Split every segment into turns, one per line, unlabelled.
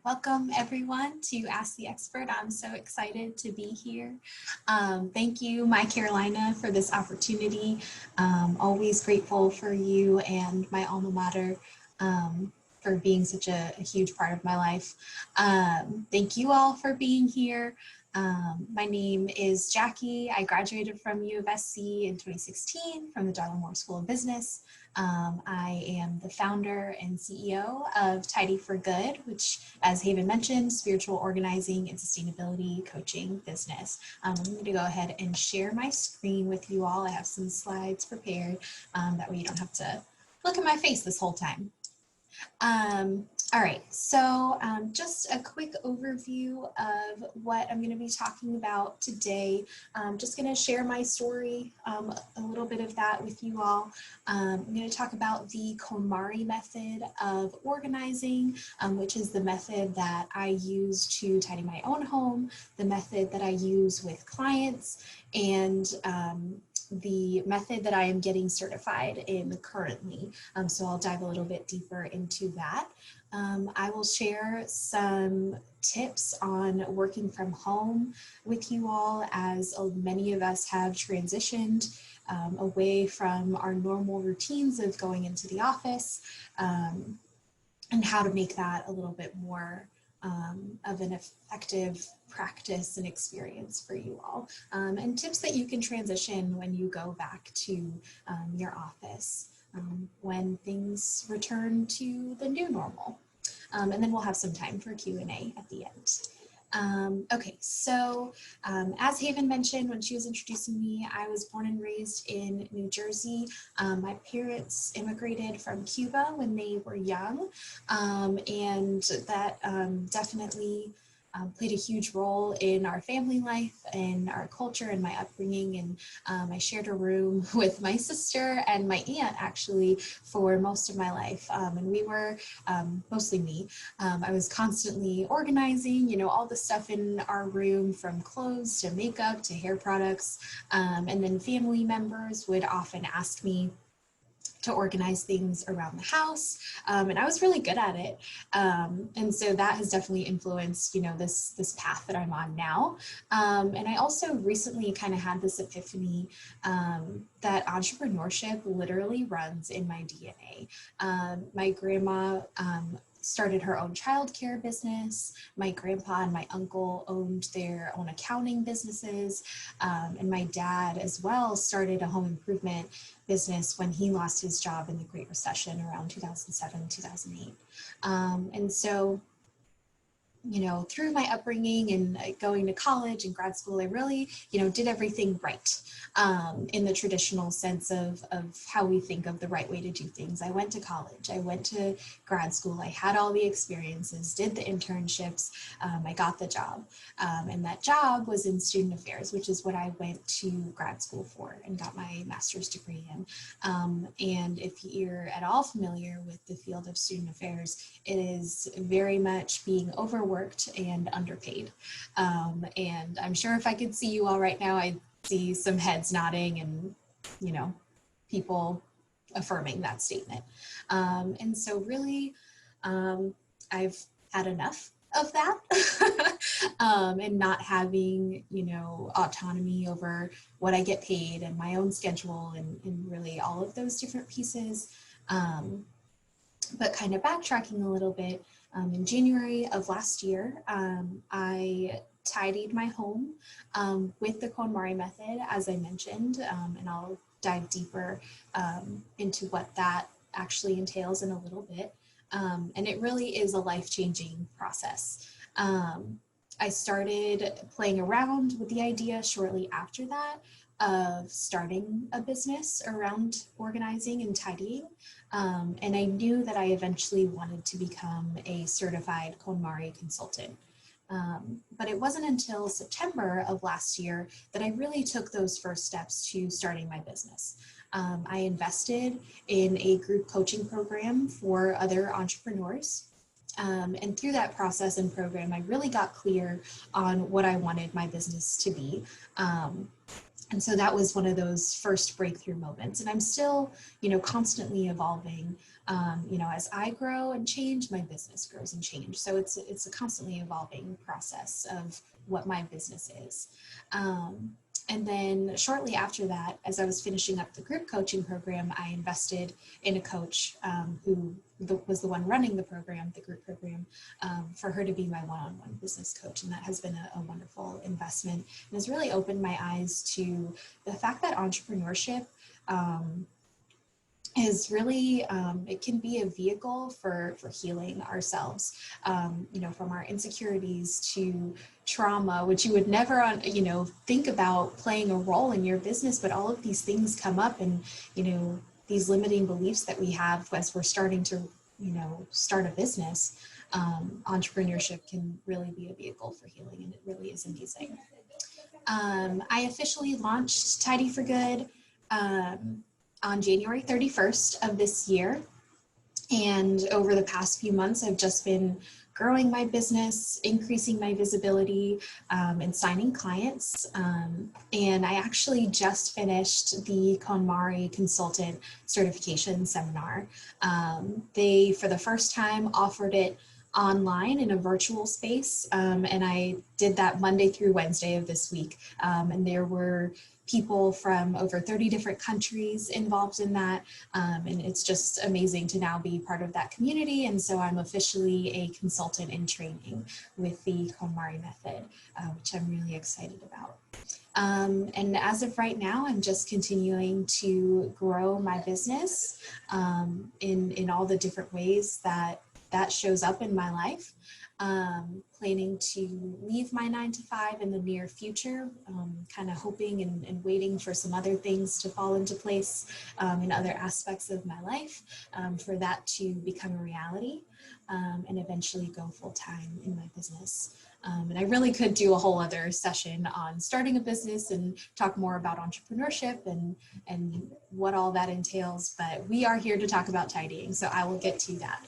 Welcome everyone to Ask the Expert. I'm so excited to be here. Thank you, My Carolina, for this opportunity. Always grateful for you and my alma mater for being such a huge part of my life. Thank you all for being here. My name is Jackie. I graduated from U of SC in 2016 from the Darla Moore School of Business. I am the founder and CEO of Tidy for Good, which, as Haven mentioned, spiritual organizing and sustainability coaching business. I'm going to go ahead and share my screen with you all. I have some slides prepared. That way you don't have to look at my face this whole time. All right, so just a quick overview of what I'm going to be talking about today. I'm just going to share my story, a little bit of that with you all. I'm going to talk about the Kumari Method of organizing, which is the method that I use to tidy my own home, the method that I use with clients, and the method that I am getting certified in currently. So I'll dive a little bit deeper into that. I will share some tips on working from home with you all, as many of us have transitioned away from our normal routines of going into the office, and how to make that a little bit more of an effective practice and experience for you all, and tips that you can transition when you go back to your office when things return to the new normal. And then we'll have some time for Q&A at the end. Okay, so as Haven mentioned when she was introducing me, I was born and raised in New Jersey. My parents immigrated from Cuba when they were young, and that definitely played a huge role in our family life and our culture and my upbringing. And I shared a room with my sister and my aunt actually for most of my life. And we were, mostly me, I was constantly organizing, you know, all the stuff in our room, from clothes to makeup to hair products. And then family members would often ask me to organize things around the house, and I was really good at it, and so that has definitely influenced, you know, this path that I'm on now. And I also recently kind of had this epiphany that entrepreneurship literally runs in my DNA. My grandma started her own childcare business. My grandpa and my uncle owned their own accounting businesses. And my dad as well started a home improvement business when he lost his job in the Great Recession around 2007, 2008. And so, you know, through my upbringing and going to college and grad school, I really, you know, did everything right in the traditional sense of how we think of the right way to do things. I went to college, I went to grad school, I had all the experiences, did the internships, I got the job. And that job was in student affairs, which is what I went to grad school for and got my master's degree in. And if you're at all familiar with the field of student affairs, it is very much being overworked and underpaid. And I'm sure if I could see you all right now, I'd see some heads nodding and, you know, people affirming that statement. And so really, I've had enough of that and not having, you know, autonomy over what I get paid and my own schedule and really all of those different pieces. But kind of backtracking a little bit, in January of last year, I tidied my home with the KonMari method, as I mentioned, and I'll dive deeper into what that actually entails in a little bit. And it really is a life-changing process. I started playing around with the idea shortly after that of starting a business around organizing and tidying. And I knew that I eventually wanted to become a certified KonMari consultant. But it wasn't until September of last year that I really took those first steps to starting my business. I invested in a group coaching program for other entrepreneurs. And through that process and program, I really got clear on what I wanted my business to be. And so that was one of those first breakthrough moments. And I'm still, constantly evolving. As I grow and change, my business grows and change. So it's a constantly evolving process of what my business is. And then shortly after that, as I was finishing up the group coaching program, I invested in a coach who was the one running the program, the group program, for her to be my one-on-one business coach. And that has been a wonderful investment and has really opened my eyes to the fact that entrepreneurship is really, it can be a vehicle for healing ourselves, from our insecurities to trauma, which you would never, think about playing a role in your business, but all of these things come up and, these limiting beliefs that we have as we're starting to, start a business. Entrepreneurship can really be a vehicle for healing, and it really is amazing. I officially launched Tidy for Good on January 31st of this year. And over the past few months, I've just been growing my business, increasing my visibility, and signing clients. And I actually just finished the KonMari Consultant Certification Seminar. They, for the first time, offered it online in a virtual space. And I did that Monday through Wednesday of this week. And there were people from over 30 different countries involved in that. And it's just amazing to now be part of that community. And so I'm officially a consultant in training with the Kumari Method, which I'm really excited about. And as of right now, I'm just continuing to grow my business in all the different ways that shows up in my life. Planning to leave my 9-to-5 in the near future, kind of hoping and waiting for some other things to fall into place in other aspects of my life for that to become a reality and eventually go full time in my business. And I really could do a whole other session on starting a business and talk more about entrepreneurship and what all that entails, but we are here to talk about tidying, so I will get to that.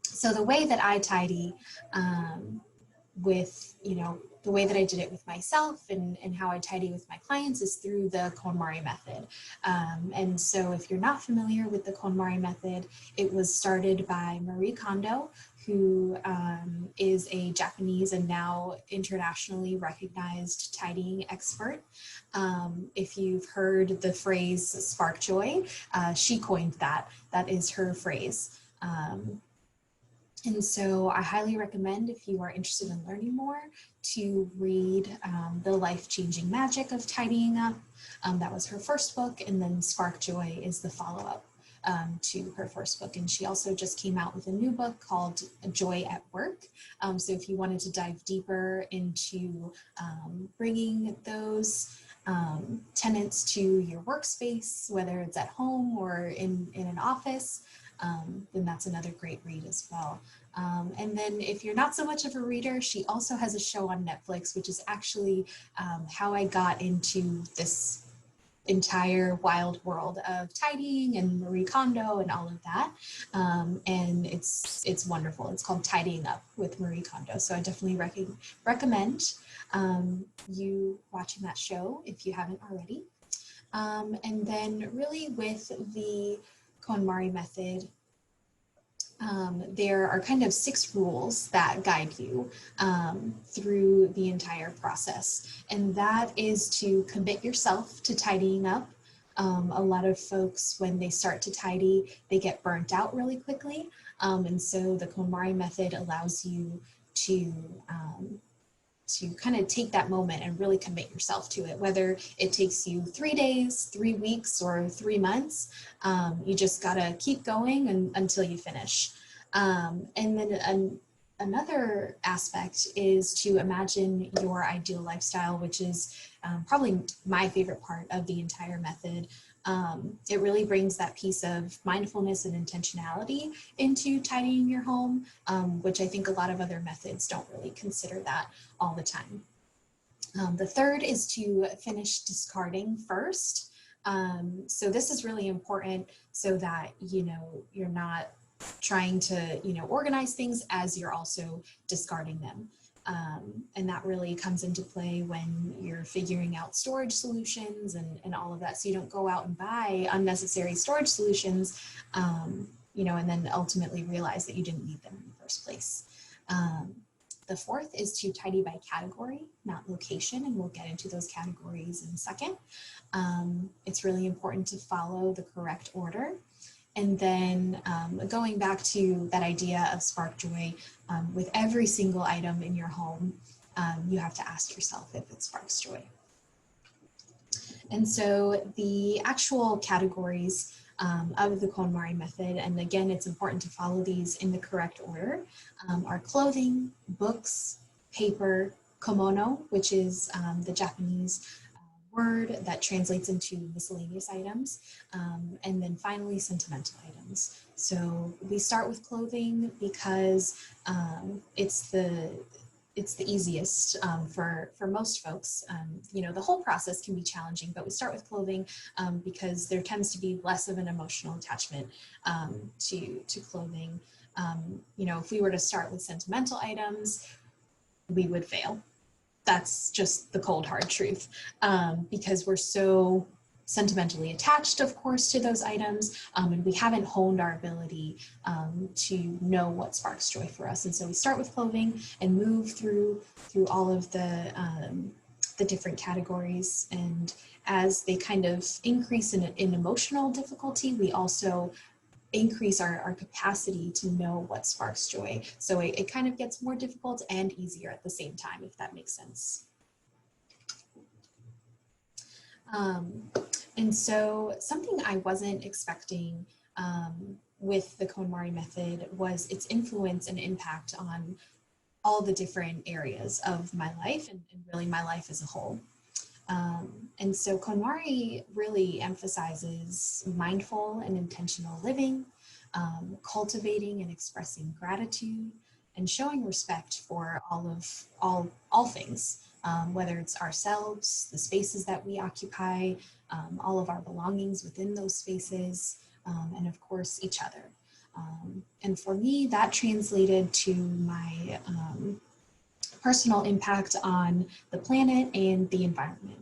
So the way that I tidy with, the way that I did it with myself and how I tidy with my clients is through the KonMari Method. And so if you're not familiar with the KonMari Method, it was started by Marie Kondo, who is a Japanese and now internationally recognized tidying expert. If you've heard the phrase spark joy, she coined that. That is her phrase. And so I highly recommend, if you are interested in learning more, to read The Life-Changing Magic of Tidying Up. That was her first book, and then Spark Joy is the follow-up to her first book. And she also just came out with a new book called Joy at Work. So if you wanted to dive deeper into bringing those tenets to your workspace, whether it's at home or in an office, then that's another great read as well. And then if you're not so much of a reader, she also has a show on Netflix, which is actually how I got into this entire wild world of tidying and Marie Kondo and all of that. And it's wonderful. It's called Tidying Up with Marie Kondo. So I definitely recommend you watching that show if you haven't already. And then really with the KonMari Method, there are kind of 6 rules that guide you through the entire process. And that is to commit yourself to tidying up. A lot of folks, when they start to tidy, they get burnt out really quickly. And so the KonMari Method allows you to kind of take that moment and really commit yourself to it, whether it takes you 3 days, 3 weeks, or 3 months. You just gotta keep going until you finish. And then another aspect is to imagine your ideal lifestyle, which is probably my favorite part of the entire method. It really brings that piece of mindfulness and intentionality into tidying your home, which I think a lot of other methods don't really consider that all the time. The third is to finish discarding first. So this is really important so that, you're not trying to, organize things as you're also discarding them. And that really comes into play when you're figuring out storage solutions and all of that. So you don't go out and buy unnecessary storage solutions, you know, and then ultimately realize that you didn't need them in the first place. The fourth is to tidy by category, not location, and we'll get into those categories in a second. It's really important to follow the correct order. And then going back to that idea of spark joy, with every single item in your home, you have to ask yourself if it sparks joy. And so the actual categories of the Kumari method, and again, it's important to follow these in the correct order, are clothing, books, paper, komono, which is the Japanese word that translates into miscellaneous items, and then finally sentimental items. So we start with clothing because it's the easiest for most folks. You know, the whole process can be challenging, but we start with clothing because there tends to be less of an emotional attachment to clothing. You know, if we were to start with sentimental items, we would fail. That's just the cold hard truth, because we're so sentimentally attached, of course, to those items, and we haven't honed our ability to know what sparks joy for us. And so we start with clothing and move through all of the different categories. And as they kind of increase in emotional difficulty, we also increase our capacity to know what sparks joy. So it kind of gets more difficult and easier at the same time, if that makes sense. And so something I wasn't expecting with the Kumari method was its influence and impact on all the different areas of my life and really my life as a whole. And so KonMari really emphasizes mindful and intentional living, cultivating and expressing gratitude, and showing respect for all things, whether it's ourselves, the spaces that we occupy, all of our belongings within those spaces, and of course each other. And for me, that translated to my personal impact on the planet and the environment.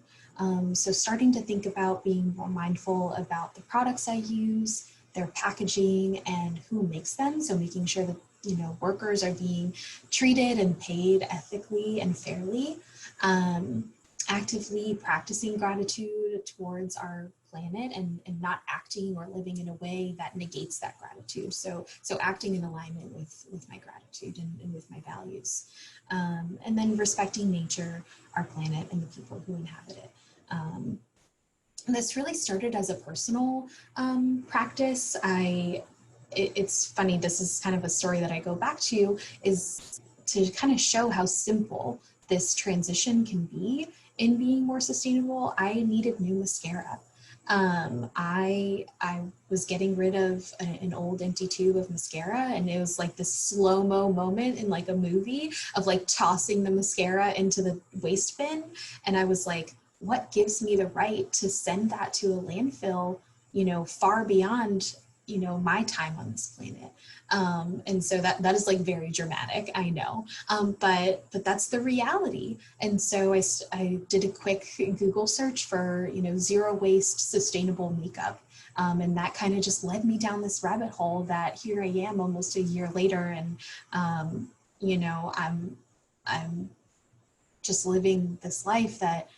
So starting to think about being more mindful about the products I use, their packaging, and who makes them. So making sure that, you know, workers are being treated and paid ethically and fairly. Actively practicing gratitude towards our planet and not acting or living in a way that negates that gratitude. So acting in alignment with my gratitude and with my values. And then respecting nature, our planet, and the people who inhabit it. This really started as a personal practice. It's funny, this is kind of a story that I go back to, is to kind of show how simple this transition can be in being more sustainable. I needed new mascara. I was getting rid of an old empty tube of mascara, and it was like this slow-mo moment in like a movie of like tossing the mascara into the waste bin. And I was like, what gives me the right to send that to a landfill, you know, far beyond, you know, my time on this planet? And so that is like very dramatic, I know, but that's the reality. And so I did a quick Google search for, you know, zero waste sustainable makeup. And that kind of just led me down this rabbit hole that here I am almost a year later. And, you know, I'm just living this life that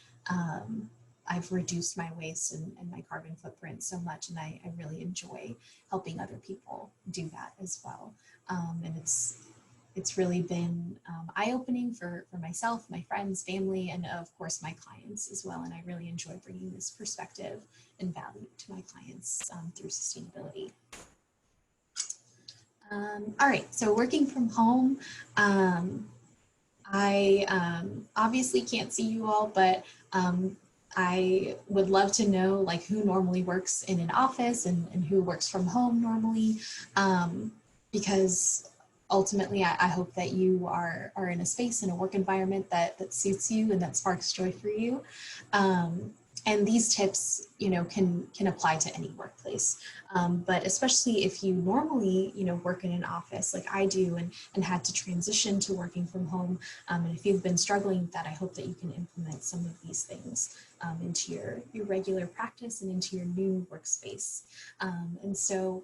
I've reduced my waste and my carbon footprint so much, and I really enjoy helping other people do that as well. And it's really been eye-opening for myself, my friends, family, and of course my clients as well. And I really enjoy bringing this perspective and value to my clients through sustainability. All right, so working from home, I obviously can't see you all, but I would love to know like who normally works in an office and who works from home normally, because ultimately I hope that you are in a space, in a work environment that suits you and that sparks joy for you. And these tips, can apply to any workplace. But especially if you normally, work in an office like I do and had to transition to working from home. And if you've been struggling with that, I hope that you can implement some of these things into your regular practice and into your new workspace. And so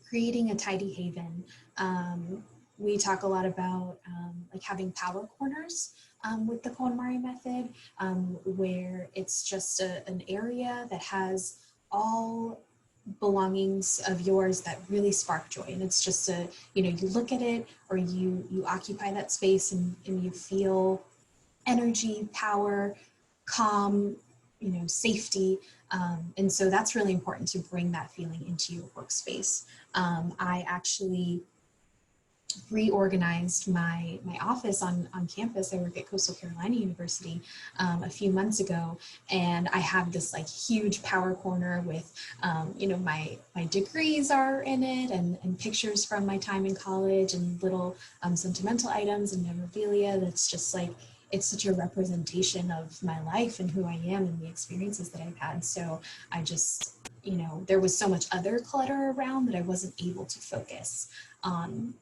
creating a tidy haven. We talk a lot about like having power corners with the Kumari method, where it's just an area that has all belongings of yours that really spark joy. And it's just you look at it, or you occupy that space, and you feel energy, power, calm, safety. And so that's really important to bring that feeling into your workspace. I actually reorganized my office on campus. I work at Coastal Carolina University a few months ago, and I have this like huge power corner with, my degrees are in it, and pictures from my time in college, and little sentimental items and memorabilia. That's just like, it's such a representation of my life and who I am and the experiences that I've had. So I just, there was so much other clutter around that I wasn't able to focus on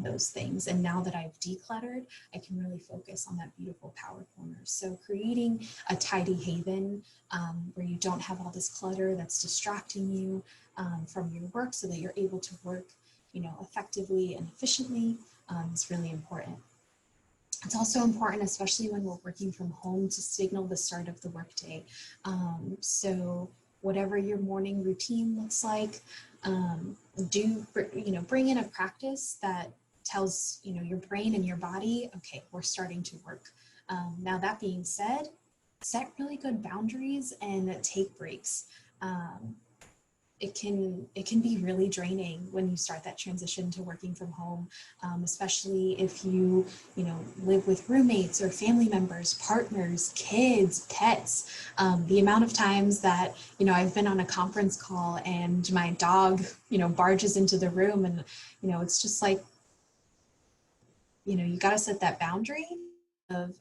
those things. And now that I've decluttered, I can really focus on that beautiful power corner. So creating a tidy haven where you don't have all this clutter that's distracting you from your work, so that you're able to work, effectively and efficiently, is really important. It's also important, especially when we're working from home, to signal the start of the workday. So whatever your morning routine looks like, bring in a practice that tells your brain and your body, okay, we're starting to work. Now that being said, set really good boundaries and take breaks. It can be really draining when you start that transition to working from home, especially if you live with roommates or family members, partners, kids, pets. The amount of times that I've been on a conference call and my dog barges into the room, and it's just like, you got to set that boundary of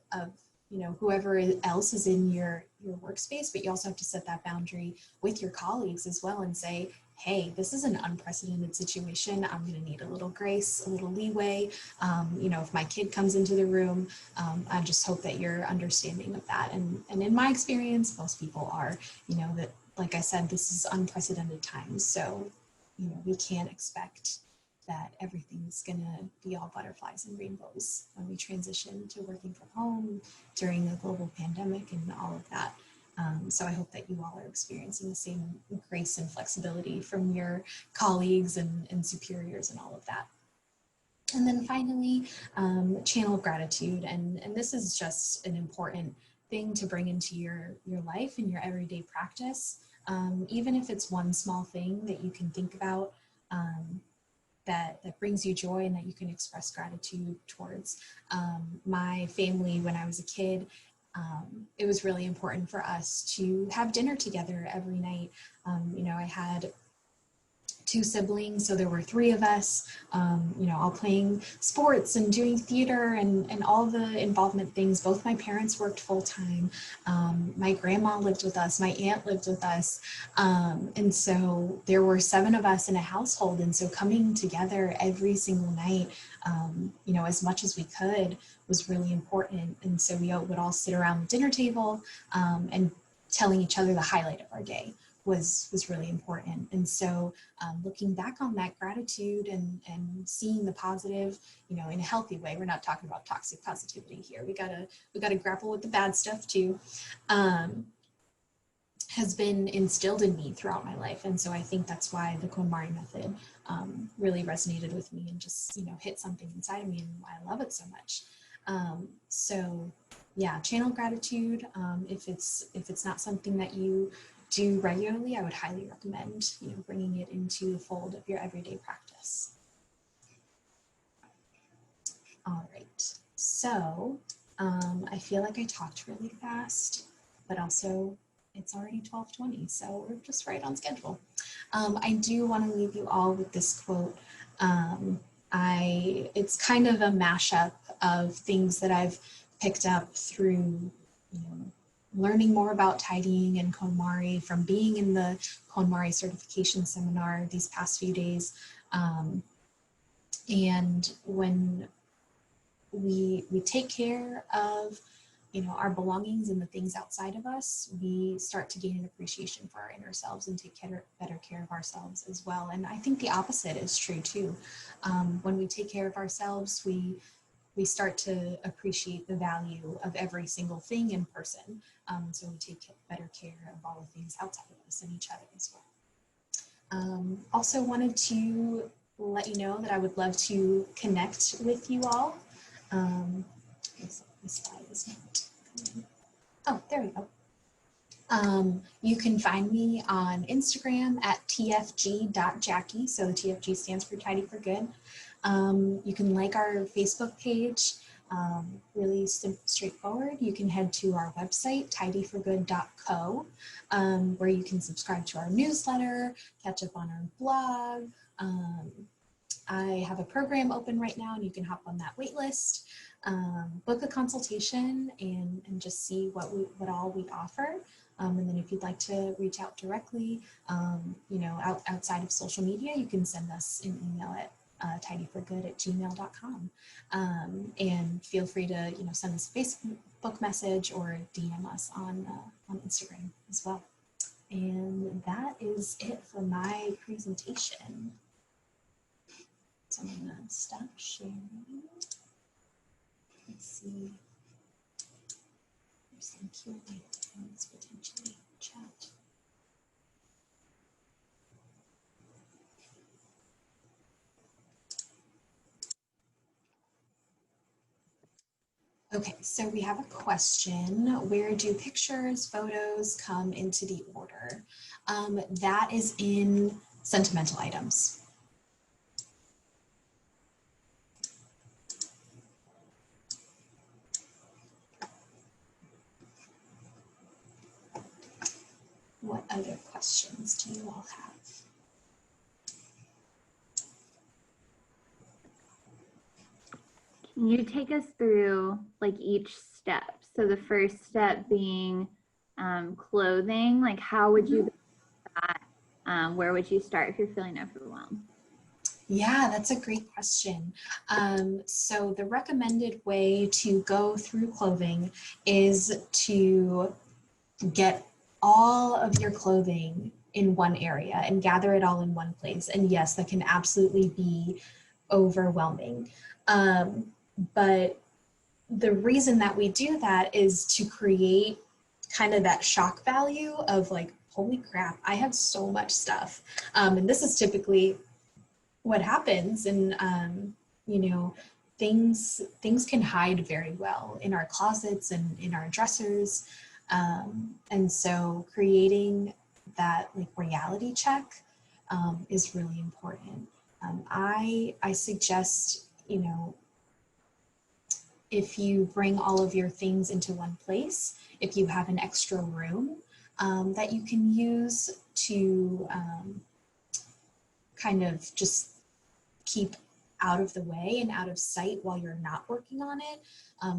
whoever else is in your workspace, but you also have to set that boundary with your colleagues as well, and say, hey, this is an unprecedented situation. I'm going to need a little grace, a little leeway. If my kid comes into the room, I just hope that you're understanding of that. And in my experience, most people are, that, like I said, this is unprecedented times. So, we can't expect that everything's gonna be all butterflies and rainbows when we transition to working from home during a global pandemic and all of that. So I hope that you all are experiencing the same grace and flexibility from your colleagues and superiors and all of that. And then finally, channel gratitude. And this is just an important thing to bring into your life and your everyday practice. Even if it's one small thing that you can think about, that brings you joy and that you can express gratitude towards. My family, when I was a kid, it was really important for us to have dinner together every night. I had 2 siblings, so there were 3 of us, all playing sports and doing theater and all the involvement things. Both my parents worked full time. My grandma lived with us, my aunt lived with us. And so there were 7 of us in a household. And so coming together every single night, as much as we could, was really important. And so we would all sit around the dinner table and telling each other the highlight of our day was really important. And so looking back on that gratitude and seeing the positive, in a healthy way. We're not talking about toxic positivity here. We gotta grapple with the bad stuff too. Has been instilled in me throughout my life. And so I think that's why the Kumari method really resonated with me and just, hit something inside of me, and why I love it so much. So yeah, channel gratitude. If it's not something that you do regularly, I would highly recommend, bringing it into the fold of your everyday practice. All right, so I feel like I talked really fast, but also it's already 12:20, so we're just right on schedule. I do want to leave you all with this quote. It's kind of a mashup of things that I've picked up through, learning more about tidying and KonMari from being in the KonMari certification seminar these past few days. And when we take care of, you know, our belongings and the things outside of us, we start to gain an appreciation for our inner selves and take better care of ourselves as well. And I think the opposite is true too. When we take care of ourselves, we start to appreciate the value of every single thing in person. So we take better care of all the things outside of us and each other as well. Also wanted to let you know that I would love to connect with you all. This slide is not coming. Oh, there we go. You can find me on Instagram at tfg.jackie. So the TFG stands for Tidy for Good. You can like our Facebook page, really simple, straightforward. You can head to our website, tidyforgood.co, where you can subscribe to our newsletter, catch up on our blog. I have a program open right now and you can hop on that wait list, book a consultation and just see what all we offer. And then if you'd like to reach out directly, you know, outside of social media, you can send us an email at tidyforgood@gmail.com. And feel free to, you know, send us a Facebook message or DM us on Instagram as well. And that is it for my presentation. So I'm gonna stop sharing. Let's see. There's some Q&A things potentially in chat. Okay, so we have a question. Where do pictures, photos come into the order? That is in sentimental items. What other questions do you all have?
Can you take us through like each step? So the first step being clothing, like how would you do that? Where would you start if you're feeling overwhelmed?
Yeah, that's a great question. So the recommended way to go through clothing is to get all of your clothing in one area and gather it all in one place. And yes, that can absolutely be overwhelming. But the reason that we do that is to create kind of that shock value of like, holy crap, I have so much stuff. And this is typically what happens. And, you know, things can hide very well in our closets and in our dressers. And so creating that like reality check is really important. I suggest, you know, if you bring all of your things into one place, if you have an extra room that you can use to kind of just keep out of the way and out of sight while you're not working on it,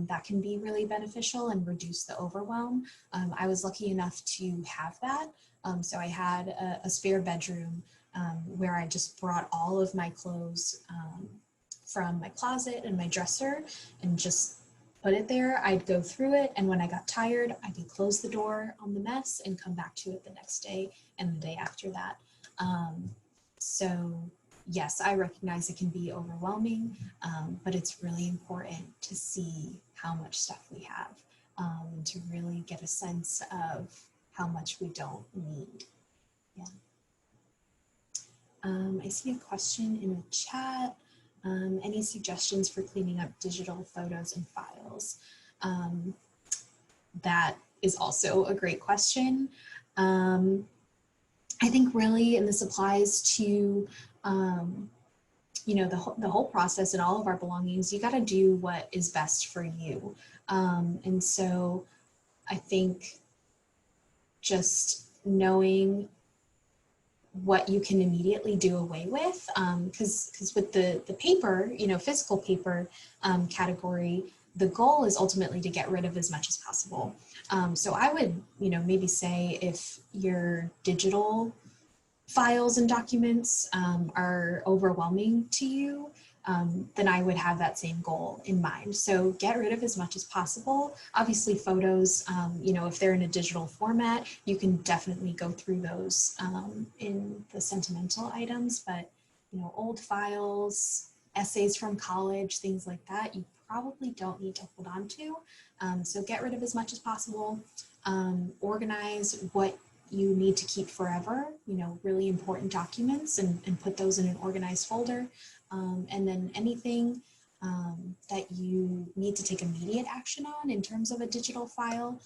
that can be really beneficial and reduce the overwhelm. I was lucky enough to have that. So I had a spare bedroom where I just brought all of my clothes from my closet and my dresser and just put it there. I'd go through it, and when I got tired, I could close the door on the mess and come back to it the next day and the day after that. So yes, I recognize it can be overwhelming, but it's really important to see how much stuff we have, to really get a sense of how much we don't need. Yeah. I see a question in the chat. Any suggestions for cleaning up digital photos and files? That is also a great question. I think really, and this applies to, you know, the whole process and all of our belongings, you got to do what is best for you. And so I think just knowing what you can immediately do away with, because with the paper, you know, physical paper category, the goal is ultimately to get rid of as much as possible. So I would, maybe say if your digital files and documents are overwhelming to you, then I would have that same goal in mind. So get rid of as much as possible. Obviously photos, if they're in a digital format, you can definitely go through those in the sentimental items, but old files, essays from college, things like that, you probably don't need to hold on to. So get rid of as much as possible. Organize what you need to keep forever, really important documents, and put those in an organized folder. And then anything that you need to take immediate action on in terms of a digital file,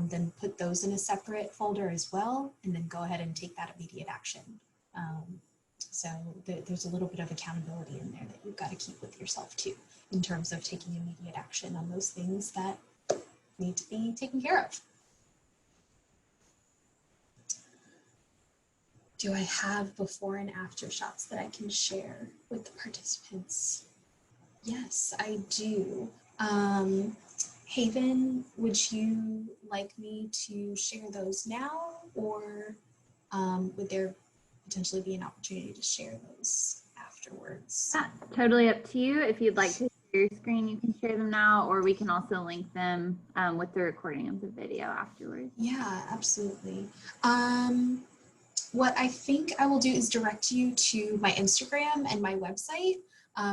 then put those in a separate folder as well, and then go ahead and take that immediate action. So there's a little bit of accountability in there that you've got to keep with yourself too, in terms of taking immediate action on those things that need to be taken care of. Do I have before and after shots that I can share with the participants? Yes, I do. Haven, would you like me to share those now, or would there potentially be an opportunity to share those afterwards?
Yeah, totally up to you. If you'd like to share your screen, you can share them now, or we can also link them with the recording of the video afterwards.
Yeah, absolutely. What I think I will do is direct you to my Instagram and my website,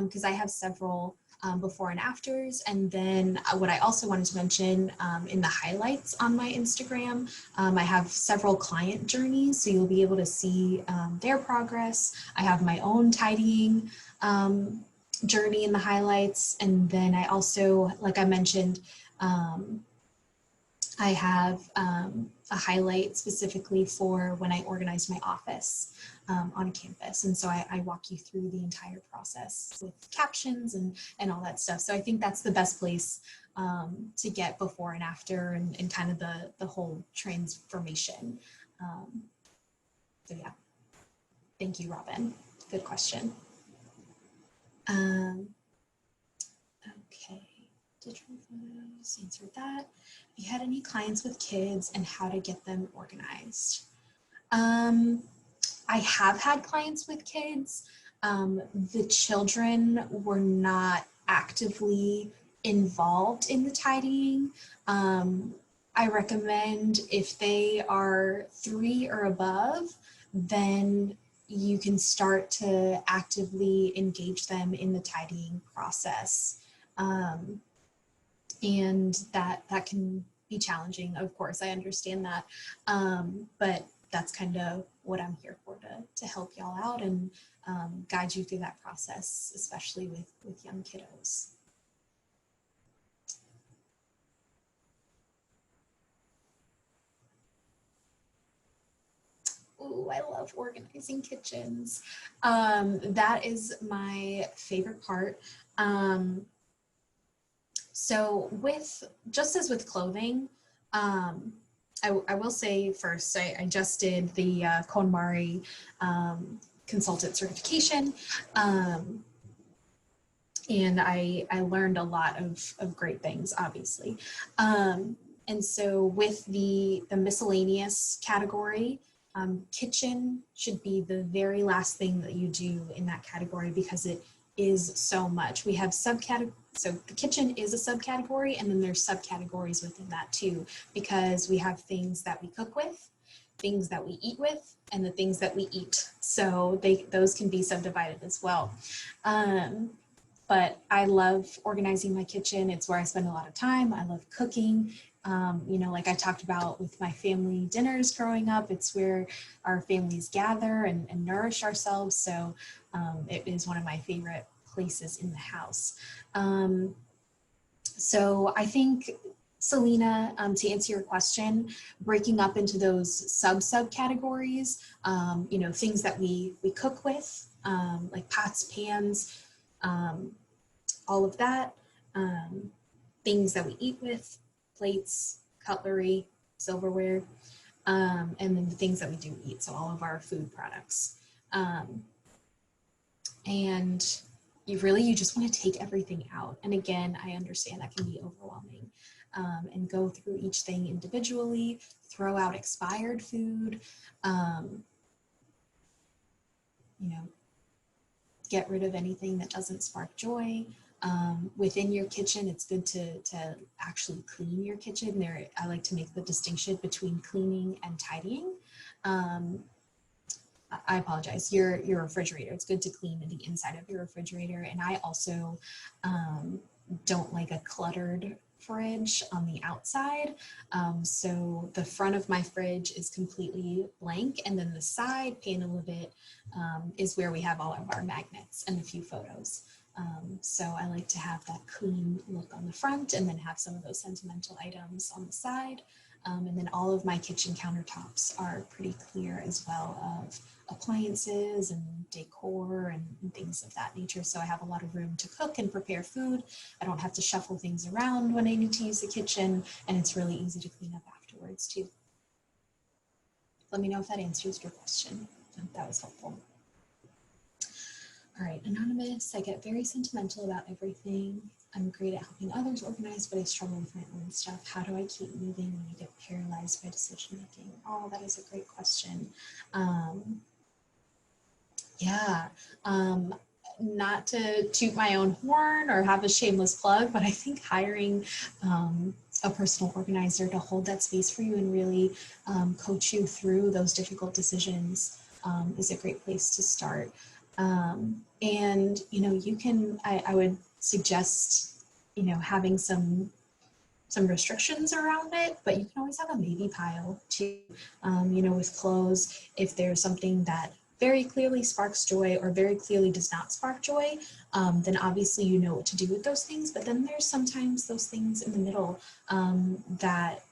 because I have several before and afters. And then what I also wanted to mention in the highlights on my Instagram, I have several client journeys, so you'll be able to see their progress. I have my own tidying journey in the highlights. And then I also, like I mentioned, I have a highlight specifically for when I organized my office on campus. And so I walk you through the entire process with captions and all that stuff. So I think that's the best place to get before and after and kind of the whole transformation. So yeah, thank you, Robin. Good question. Okay, digital photos, answered that. If you had any clients with kids and how to get them organized. I have had clients with kids. The children were not actively involved in the tidying. I recommend if they are 3 or above, then you can start to actively engage them in the tidying process. And that can be challenging, of course, I understand that. But that's kind of what I'm here for, to help y'all out and guide you through that process, especially with young kiddos. Ooh, I love organizing kitchens. That is my favorite part. So just as with clothing, I will say first, I just did the Kumari consultant certification. And I learned a lot of great things, obviously. And so with the miscellaneous category, kitchen should be the very last thing that you do in that category because it is so much. We have subcategories. So the kitchen is a subcategory, and then there's subcategories within that too, because we have things that we cook with, things that we eat with, and the things that we eat. So those can be subdivided as well. But I love organizing my kitchen. It's where I spend a lot of time. I love cooking. Like I talked about with my family dinners growing up, it's where our families gather and nourish ourselves. So it is one of my favorite places in the house. So I think, Selena, to answer your question, breaking up into those subcategories, things that we cook with, like pots, pans, all of that, things that we eat with, plates, cutlery, silverware, and then the things that we do eat, so all of our food products. And you just want to take everything out. And again, I understand that can be overwhelming. and go through each thing individually, throw out expired food, you know, get rid of anything that doesn't spark joy. Within your kitchen, it's good to actually clean your kitchen. There, I like to make the distinction between cleaning and tidying. I apologize, your refrigerator. It's good to clean the inside of your refrigerator. And I also don't like a cluttered fridge on the outside. So the front of my fridge is completely blank, and then the side panel of it is where we have all of our magnets and a few photos. So I like to have that clean look on the front and then have some of those sentimental items on the side. And then all of my kitchen countertops are pretty clear as well of appliances and decor and things of that nature. So I have a lot of room to cook and prepare food. I don't have to shuffle things around when I need to use the kitchen, and it's really easy to clean up afterwards too. Let me know if that answers your question. I hope that was helpful. All right, Anonymous, I get very sentimental about everything. I'm great at helping others organize, but I struggle with my own stuff. How do I keep moving when I get paralyzed by decision making? Oh, that is a great question. Not to toot my own horn or have a shameless plug, but I think hiring a personal organizer to hold that space for you and really coach you through those difficult decisions is a great place to start. And, you know, you can, I would suggest, you know, having some restrictions around it, but you can always have a maybe pile too. You know, with clothes, if there's something that very clearly sparks joy or very clearly does not spark joy, then obviously you know what to do with those things. But then there's sometimes those things in the middle that,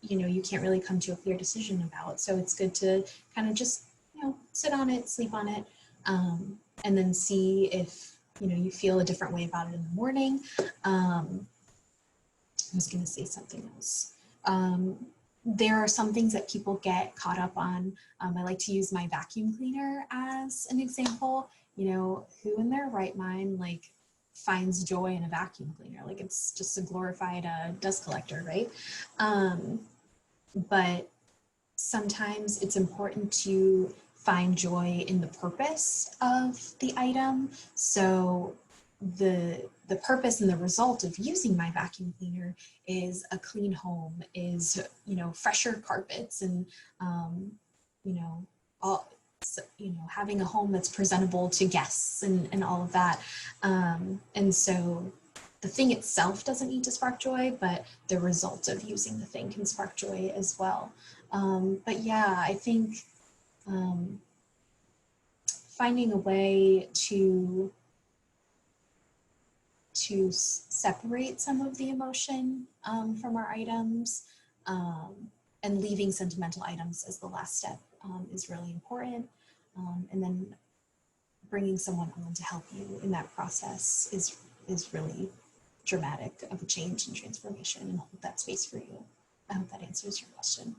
you know, you can't really come to a clear decision about. So it's good to kind of just, you know, sit on it, sleep on it, and then see if, you know, you feel a different way about it in the morning. I was going to say something else. There are some things that people get caught up on. I like to use my vacuum cleaner as an example. You know, who in their right mind like finds joy in a vacuum cleaner? Like, it's just a glorified dust collector, right? But sometimes it's important to find joy in the purpose of the item. So the purpose and the result of using my vacuum cleaner is a clean home, is, you know, fresher carpets, and you know, all, you know, having a home that's presentable to guests and all of that. And so the thing itself doesn't need to spark joy, but the result of using the thing can spark joy as well. But yeah, I think finding a way to separate some of the emotion from our items, and leaving sentimental items as the last step is really important. And then bringing someone on to help you in that process is really dramatic of a change and transformation, and hold that space for you. I hope that answers your question.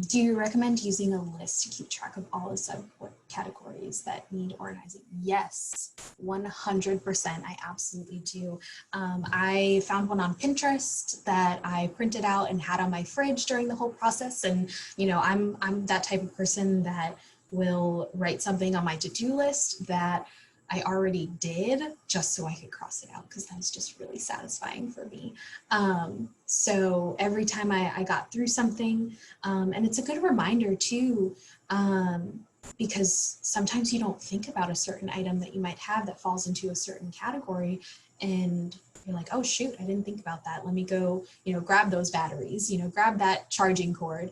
Do you recommend using a list to keep track of all the subcategories that need organizing? Yes, 100%. I absolutely do. I found one on Pinterest that I printed out and had on my fridge during the whole process. And, you know, I'm that type of person that will write something on my to-do list that I already did just so I could cross it out, because that was just really satisfying for me. So every time I got through something, and it's a good reminder too, because sometimes you don't think about a certain item that you might have that falls into a certain category, and you're like, oh shoot, I didn't think about that. Let me go, you know, grab those batteries, you know, grab that charging cord,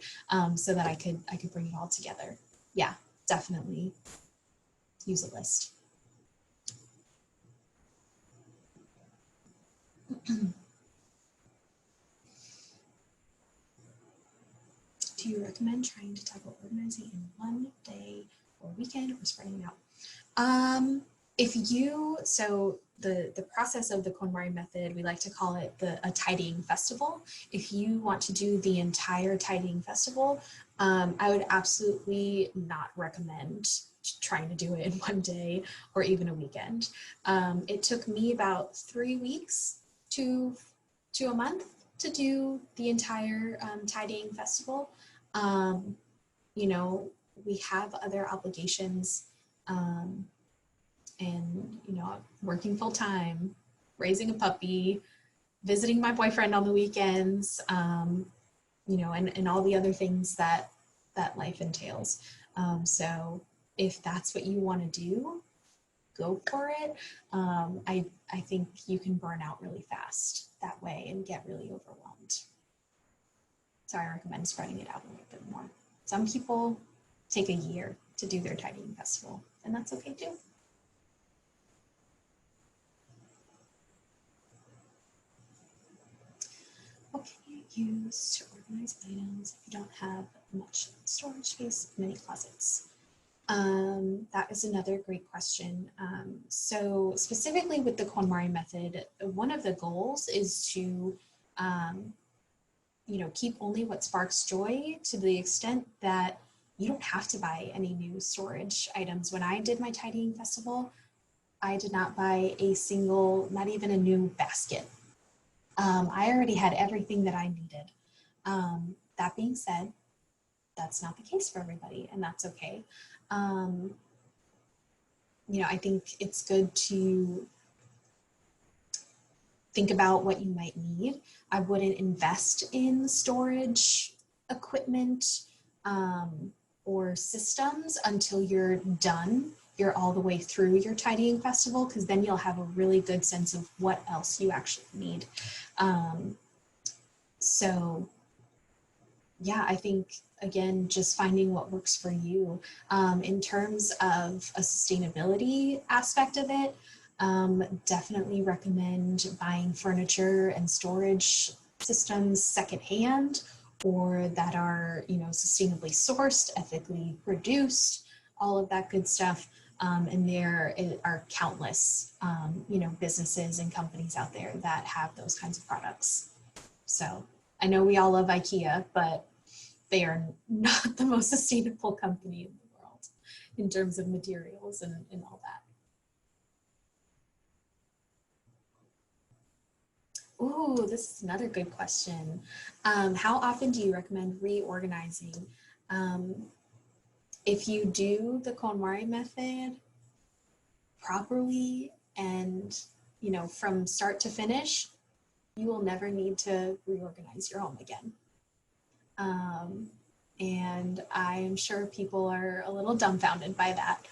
so that I could bring it all together. Yeah, definitely use a list. Do you recommend trying to tackle organizing in one day or weekend, or spreading it out? If you, so the process of the KonMari method, we like to call it a tidying festival. If you want to do the entire tidying festival, I would absolutely not recommend trying to do it in one day or even a weekend. It took me about 3 weeks to a month to do the entire tidying festival. You know, we have other obligations, and, you know, working full time, raising a puppy, visiting my boyfriend on the weekends, you know, and all the other things that life entails. So if that's what you want to do, go for it. I think you can burn out really fast that way and get really overwhelmed. So I recommend spreading it out a little bit more. Some people take a year to do their tidying festival, and that's okay too. What can you use to organize items if you don't have much storage space, many closets? That is another great question. So specifically with the KonMari method, one of the goals is to, you know, keep only what sparks joy, to the extent that you don't have to buy any new storage items. When I did my tidying festival, I did not buy a single, not even a new basket. I already had everything that I needed. That being said, that's not the case for everybody, and that's okay. You know, I think it's good to think about what you might need. I wouldn't invest in storage equipment or systems until you're done. You're all the way through your tidying festival, because then you'll have a really good sense of what else you actually need. So yeah, I think, again, just finding what works for you. In terms of a sustainability aspect of it, definitely recommend buying furniture and storage systems secondhand, or that are, you know, sustainably sourced, ethically produced, all of that good stuff. And there are countless, you know, businesses and companies out there that have those kinds of products. So I know we all love IKEA, but they are not the most sustainable company in the world in terms of materials and all that. Ooh, this is another good question. How often do you recommend reorganizing? If you do the KonMari method properly and, you know, from start to finish, you will never need to reorganize your home again. And I'm sure people are a little dumbfounded by that.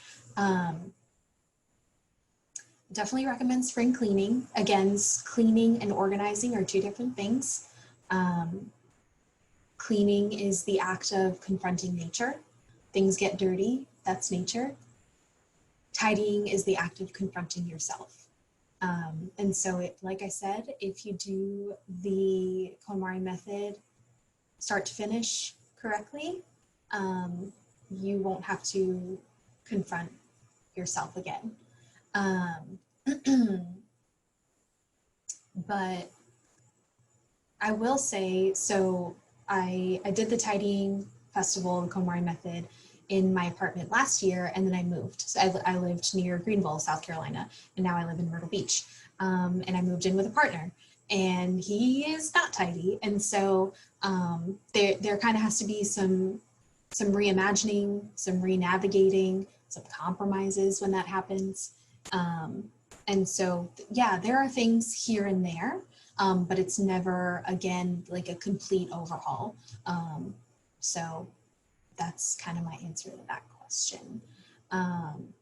Definitely recommend spring cleaning. Again, cleaning and organizing are two different things. Cleaning is the act of confronting nature. Things get dirty, that's nature. Tidying is the act of confronting yourself. And so, like I said, if you do the KonMari method start to finish correctly, you won't have to confront yourself again. But I will say, so I did the tidying festival, the KonMari method, in my apartment last year, and then I moved. So I lived near Greenville, South Carolina, and now I live in Myrtle Beach. And I moved in with a partner, and he is not tidy. And so there kind of has to be some reimagining, some re-navigating, some compromises when that happens. And so, yeah, there are things here and there, but it's never, again, like a complete overhaul. So that's kind of my answer to that question. I'm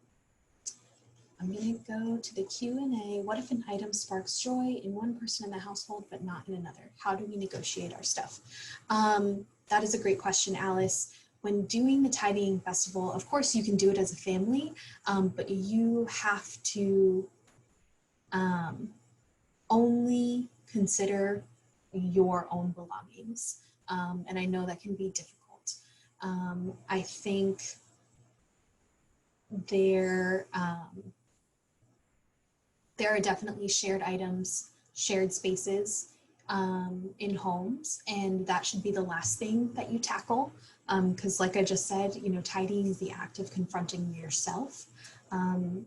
going to go to the Q&A. What if an item sparks joy in one person in the household, but not in another? How do we negotiate our stuff? That is a great question, Alice. When doing the tidying festival, of course, you can do it as a family, but you have to only consider your own belongings. And I know that can be difficult. I think there are definitely shared items, shared spaces in homes, and that should be the last thing that you tackle. Because like I just said, you know, tidying is the act of confronting yourself.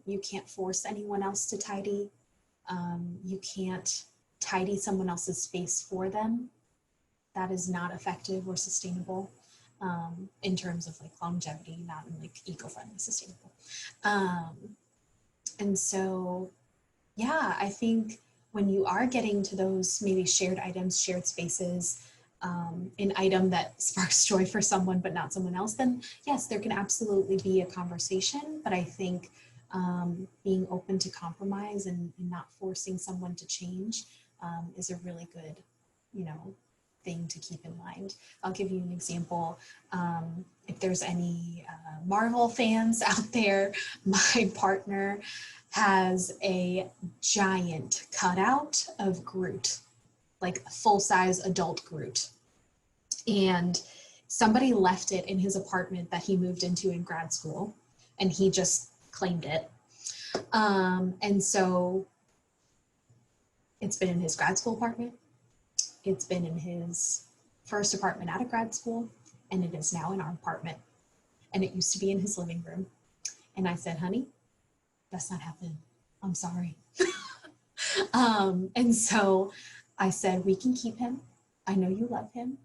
You can't force anyone else to tidy. You can't tidy someone else's space for them, that is not effective or sustainable in terms of like longevity, not in like eco-friendly sustainable. And so, yeah, I think when you are getting to those maybe shared items, shared spaces, an item that sparks joy for someone but not someone else, then yes, there can absolutely be a conversation. But I think being open to compromise and not forcing someone to change is a really good, you know, thing to keep in mind. I'll give you an example. If there's any Marvel fans out there, my partner has a giant cutout of Groot, like full-size adult Groot. And somebody left it in his apartment that he moved into in grad school, and he just claimed it. And so it's been in his grad school apartment. It's been in his first apartment out of grad school, and it is now in our apartment. And it used to be in his living room. And I said, honey, that's not happening. I'm sorry. And so I said, we can keep him. I know you love him,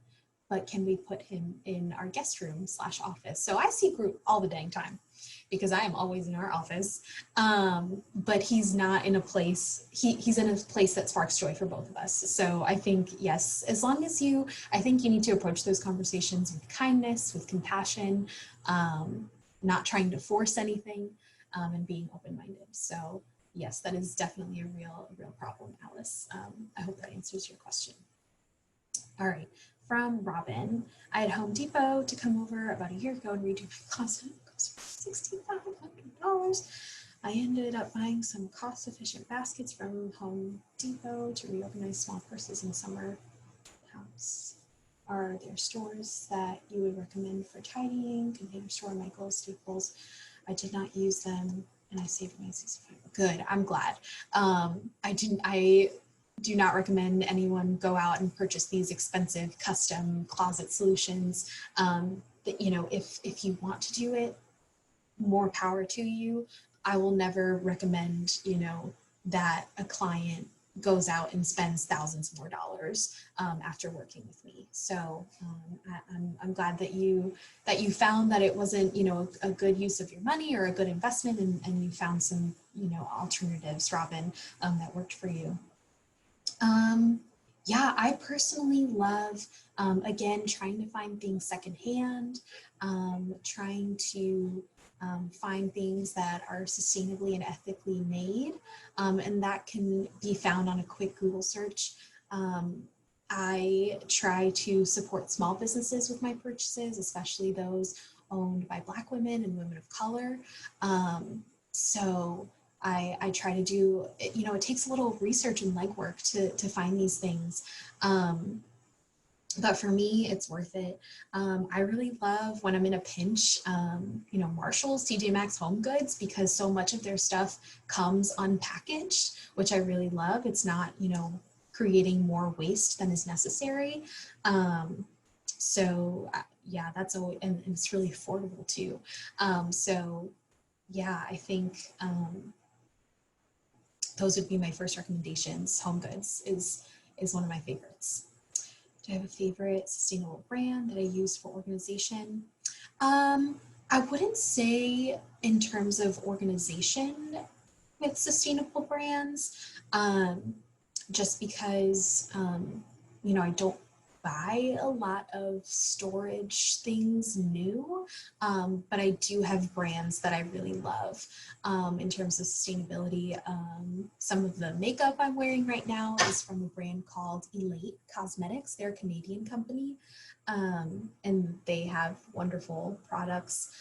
but can we put him in our guest room / office? So I see Groot all the dang time because I am always in our office. But he's not in a place, he's in a place that sparks joy for both of us. So I think, yes, as long as I think you need to approach those conversations with kindness, with compassion, not trying to force anything, and being open-minded. So yes, that is definitely a real problem, Alice. I hope that answers your question. All right, from Robin. I had Home Depot to come over about a year ago and redo my closet. It cost $6,500. I ended up buying some cost-efficient baskets from Home Depot to reorganize small purses in summer house. Are there stores that you would recommend for tidying? Container Store, Michael's, Staples. I did not use them and I saved my $65. Good, I'm glad. I do not recommend anyone go out and purchase these expensive custom closet solutions. That, you know, if you want to do it, more power to you. I will never recommend, you know, that a client goes out and spends thousands more dollars after working with me. So I'm glad that you found that it wasn't, you know, a good use of your money or a good investment, and you found some, you know, alternatives, Robin, that worked for you. Yeah, I personally love, again, trying to find things secondhand, trying to find things that are sustainably and ethically made, and that can be found on a quick Google search. I try to support small businesses with my purchases, especially those owned by Black women and women of color. So I try to do, you know, it takes a little research and legwork to find these things. But for me, it's worth it. I really love when I'm in a pinch, you know, Marshall's, TJ Maxx, Home Goods, because so much of their stuff comes unpackaged, which I really love. It's not, you know, creating more waste than is necessary. So yeah, that's always, and it's really affordable too. So yeah, I think those would be my first recommendations. Home Goods is one of my favorites. Do I have a favorite sustainable brand that I use for organization? I wouldn't say in terms of organization with sustainable brands, just because, you know, I don't buy a lot of storage things new, but I do have brands that I really love in terms of sustainability. Some of the makeup I'm wearing right now is from a brand called Elate Cosmetics. They're a Canadian company, and they have wonderful products.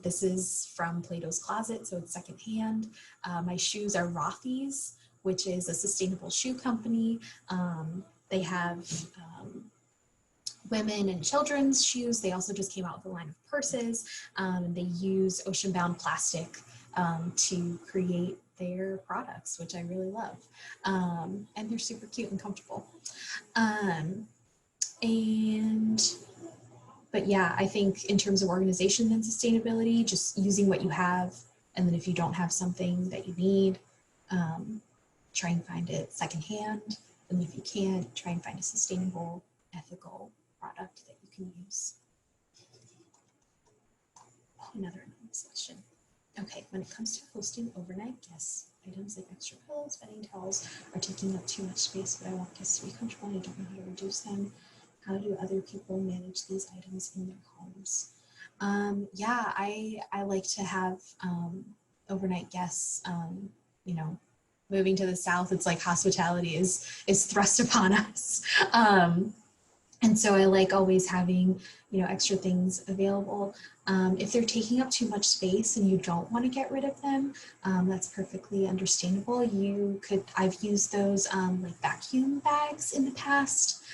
This is from Plato's Closet, so it's secondhand. My shoes are Rothy's, which is a sustainable shoe company. They have women and children's shoes. They also just came out with a line of purses, and they use ocean-bound plastic to create their products, which I really love. And they're super cute and comfortable. But yeah, I think in terms of organization and sustainability, just using what you have, and then if you don't have something that you need, try and find it secondhand. And if you can't, try and find a sustainable, ethical product that you can use. Oh, another anonymous question. Okay, when it comes to hosting overnight guests, items like extra pillows, bedding towels are taking up too much space, but I want guests to be comfortable and I don't know how to reduce them. How do other people manage these items in their homes? Yeah, I like to have overnight guests. You know, moving to the South, it's like hospitality is thrust upon us. And so I like always having, you know, extra things available. If they're taking up too much space and you don't want to get rid of them, that's perfectly understandable. You could, I've used those like vacuum bags in the past,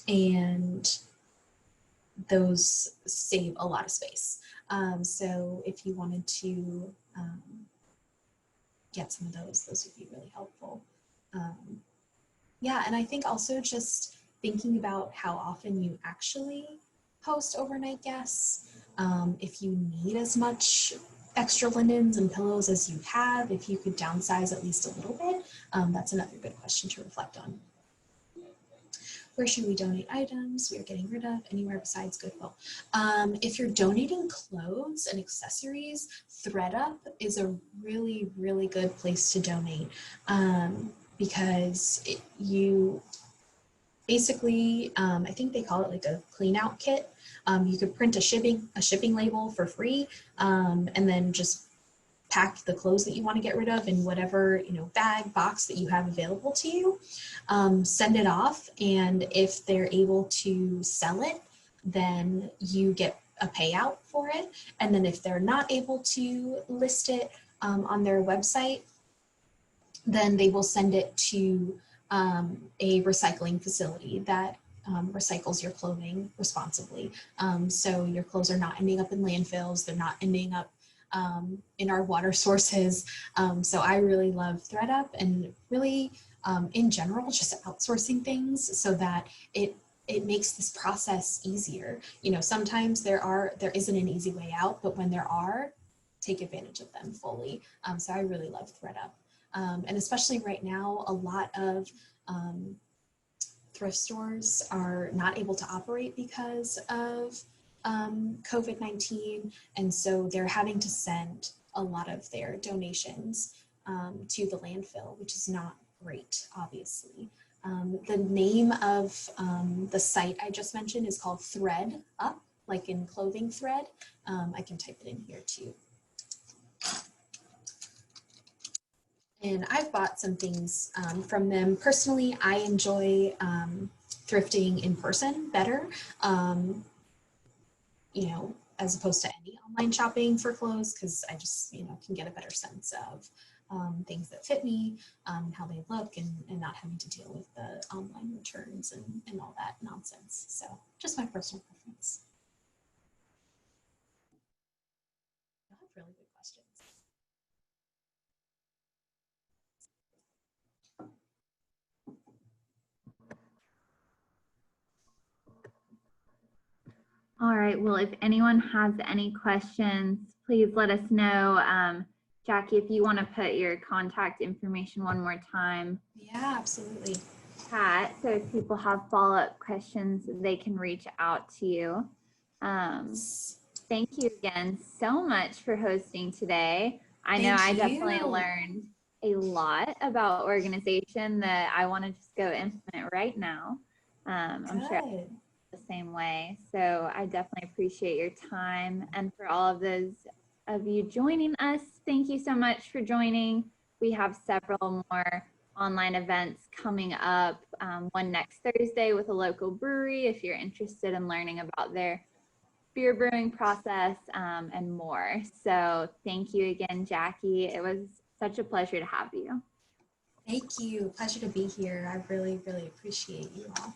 and those save a lot of space. So if you wanted to get some of those would be really helpful. Yeah, and I think also just thinking about how often you actually host overnight guests. If you need as much extra linens and pillows as you have, if you could downsize at least a little bit, that's another good question to reflect on. Where should we donate items we are getting rid of? Anywhere besides Goodwill. If you're donating clothes and accessories, ThreadUp is a really, really good place to donate, because you basically, I think they call it like a clean out kit. You could print a shipping label for free, and then just pack the clothes that you want to get rid of in whatever, you know, bag, box that you have available to you. Send it off, and if they're able to sell it, then you get a payout for it. And then if they're not able to list it on their website, then they will send it to a recycling facility that recycles your clothing responsibly. So your clothes are not ending up in landfills, they're not ending up in our water sources. So I really love ThreadUp, and really in general, just outsourcing things so that it makes this process easier. You know, sometimes there isn't an easy way out, but when there are, take advantage of them fully. So I really love ThreadUp. And especially right now, a lot of thrift stores are not able to operate because of COVID-19. And so they're having to send a lot of their donations to the landfill, which is not great, obviously. The name of the site I just mentioned is called ThreadUp, like in clothing thread. I can type it in here too. And I've bought some things from them. Personally, I enjoy thrifting in person better, you know, as opposed to any online shopping for clothes, because I just, you know, can get a better sense of things that fit me, how they look, and not having to deal with the online returns and all that nonsense. So just my personal preference. I have really good questions.
All right, well, if anyone has any questions, please let us know. Jackie, if you want to put your contact information one more time.
Yeah, absolutely.
Chat, so if people have follow-up questions, they can reach out to you. Thank you again so much for hosting today. I know I definitely learned a lot about organization that I want to just go implement right now. I'm sure the same way. So I definitely appreciate your time. And for all of those of you joining us, thank you so much for joining. We have several more online events coming up. One next Thursday with a local brewery if you're interested in learning about their beer brewing process and more. So thank you again, Jackie. It was such a pleasure to have you.
Thank you. Pleasure to be here. I really, really appreciate you all.